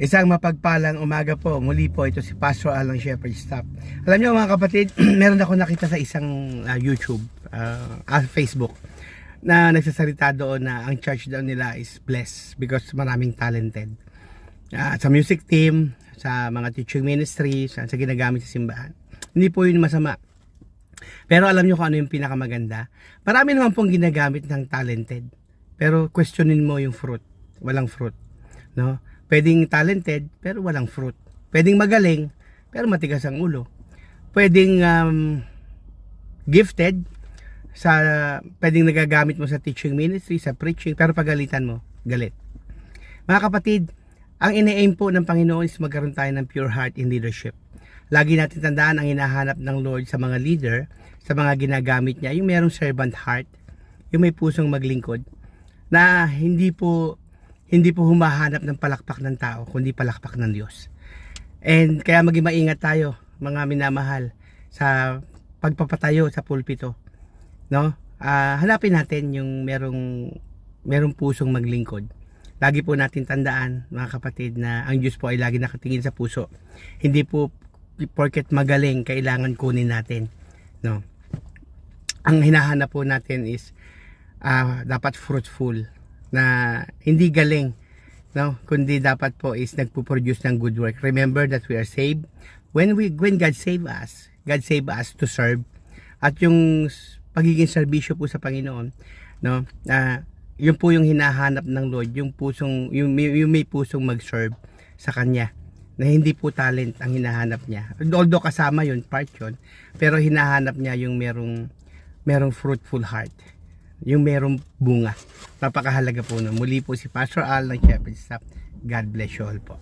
Isang mapagpalang umaga po. Muli po ito si Pastor Al ng Shepherd Staff. Alam niyo mga kapatid, meron ako nakita sa isang YouTube, Facebook, na nagsasalita doon na ang church daw nila is blessed because maraming talented. Sa music team, sa mga teaching ministry, sa ginagamit sa simbahan. Hindi po yun masama. Pero alam niyo kung ano yung pinakamaganda? Marami naman pong ginagamit ng talented. Pero questionin mo yung fruit. Walang fruit. No? Pwedeng talented, pero walang fruit. Pwedeng magaling, pero matigas ang ulo. Pwedeng gifted, pwedeng nagagamit mo sa teaching ministry, sa preaching, pero pagalitan mo, galit. Mga kapatid, ang ine-aim po ng Panginoon is magkaroon tayo ng pure heart in leadership. Lagi natin tandaan ang hinahanap ng Lord sa mga leader, sa mga ginagamit niya, yung merong servant heart, yung may pusong maglingkod, na hindi po humahanap ng palakpak ng tao, kundi palakpak ng Diyos. And kaya maging maingat tayo, mga minamahal, sa pagpapatayo sa pulpito. No? Hanapin natin yung merong pusong maglingkod. Lagi po natin tandaan, mga kapatid, na ang Diyos po ay lagi nakatingin sa puso. Hindi po porket magaling, kailangan kunin natin. No? Ang hinahanap po natin is dapat fruitful, na hindi galing, no, kundi dapat po is nagpo-produce ng good work. Remember that we are saved when God save us to serve, at yung pagiging serbisyo po sa Panginoon, no, yun po yung hinahanap ng Lord, yung may pusong mag-serve sa kanya, na hindi po talent ang hinahanap niya, although kasama yun, part yun, pero hinahanap niya yung merong fruitful heart, yung merong bunga. Napakahalaga po nun. Muli po si Pastor Al ng Shepherd Staff. God bless you all po.